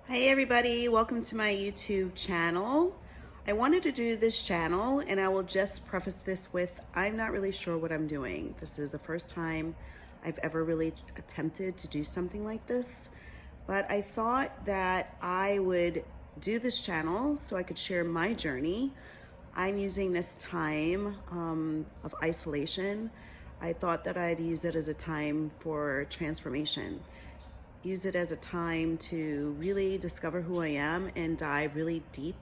Hey everybody, welcome to my YouTube channel. I wanted to do this channel and I will just preface this with I'm not really sure what I'm doing. This is the first time I've ever really attempted to do something like this, but I thought that I would do this channel so I could share my journey. I'm using this time of isolation. I thought that I'd use it as a time for transformation. Use it as a time to really discover who I am and dive really deep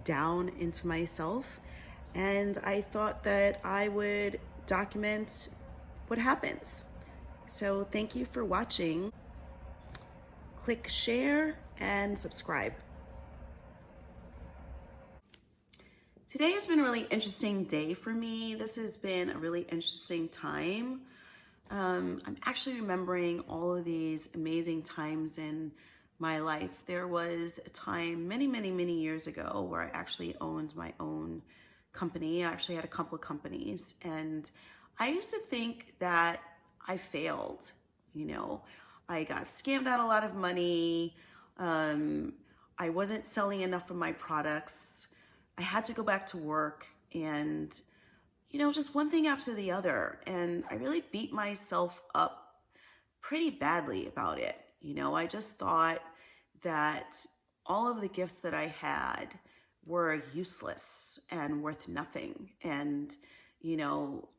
down into myself. And I thought that I would document what happens. So thank you for watching. Click share and subscribe. Today has been a really interesting day for me. This has been a really interesting time. I'm actually remembering all of these amazing times in my life. There was a time many years ago where I actually owned my own company. I actually had a couple of companies, and I used to think that I failed. I got scammed out a lot of money. I wasn't selling enough of my products. I had to go back to work and just one thing after the other. And I really beat myself up pretty badly about it. I just thought that all of the gifts that I had were useless and worth nothing. And,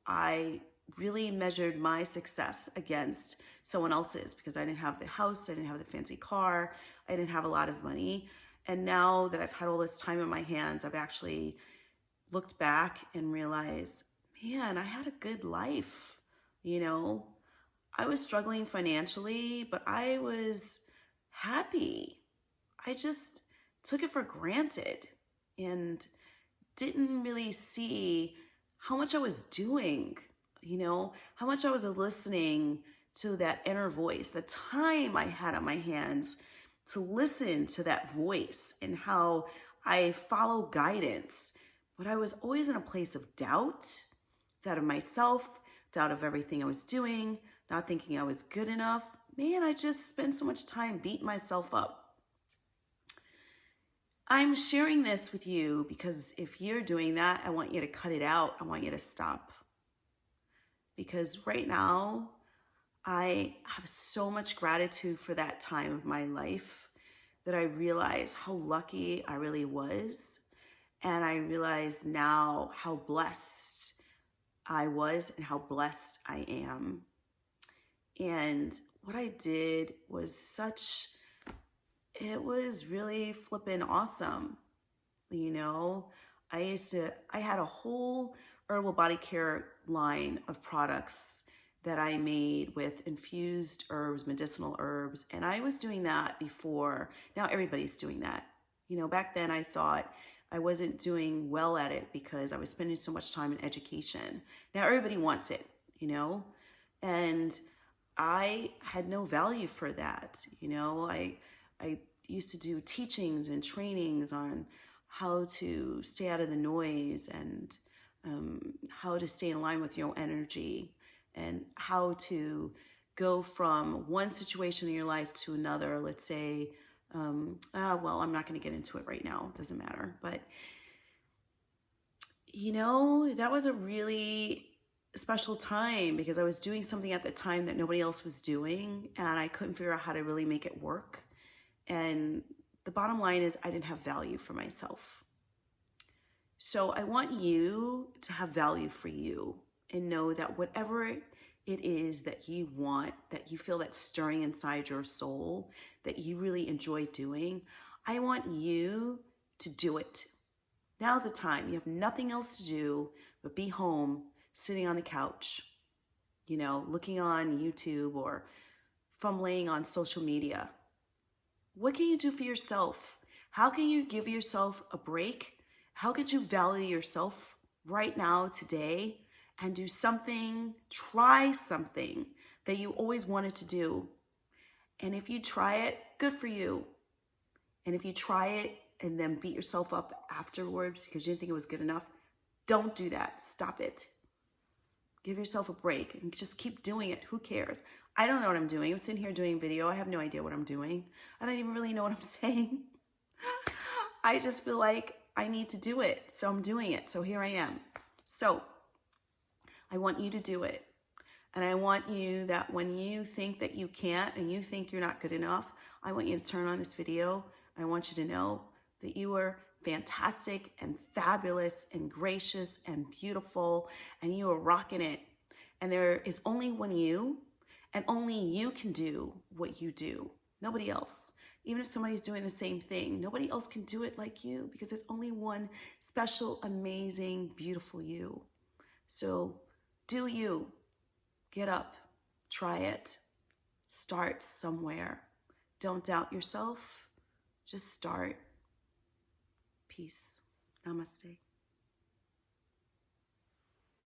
I really measured my success against someone else's because I didn't have the house, I didn't have the fancy car, I didn't have a lot of money. And now that I've had all this time in my hands, I've actually looked back and realized, man, I had a good life. I was struggling financially, but I was happy. I just took it for granted and didn't really see how much I was doing, how much I was listening to that inner voice, the time I had on my hands to listen to that voice and how I follow guidance. But I was always in a place of doubt of myself, doubt of everything I was doing, not thinking I was good enough. Man, I just spent so much time beating myself up. I'm sharing this with you because if you're doing that, I want you to cut it out. I want you to stop. Because right now, I have so much gratitude for that time of my life that I realize how lucky I really was. And I realize now how blessed I was and how blessed I am. And what I did was it was really flippin' awesome. I had a whole herbal body care line of products that I made with infused herbs, medicinal herbs. And I was doing that before. Now everybody's doing that. Back then I thought I wasn't doing well at it because I was spending so much time in education. Now everybody wants it, and I had no value for that. I used to do teachings and trainings on how to stay out of the noise and how to stay in line with your own energy and how to go from one situation in your life to another. Let's say, well, I'm not going to get into it right now. It doesn't matter. But, that was a really special time because I was doing something at the time that nobody else was doing. And I couldn't figure out how to really make it work. And the bottom line is I didn't have value for myself. So I want you to have value for you and know that whatever it is that you want, that you feel that stirring inside your soul, that you really enjoy doing, I want you to do it. Now's the time. You have nothing else to do but be home, sitting on the couch, looking on YouTube or fumbling on social media. What can you do for yourself? How can you give yourself a break? How could you value yourself right now, today, and do something, try something that you always wanted to do? And if you try it, good for you. And if you try it and then beat yourself up afterwards because you didn't think it was good enough, don't do that. Stop it. Give yourself a break and just keep doing it. Who cares? I don't know what I'm doing. I'm sitting here doing video. I have no idea what I'm doing. I don't even really know what I'm saying. I just feel like I need to do it. So I'm doing it. So here I am. So I want you to do it. And I want you that when you think that you can't and you think you're not good enough, I want you to turn on this video. I want you to know that you are fantastic and fabulous and gracious and beautiful, and you are rocking it. And there is only one you, and only you can do what you do. Nobody else. Even if somebody's doing the same thing, nobody else can do it like you, because there's only one special, amazing, beautiful you. So do you. Get up, try it, start somewhere. Don't doubt yourself, just start. Peace. Namaste.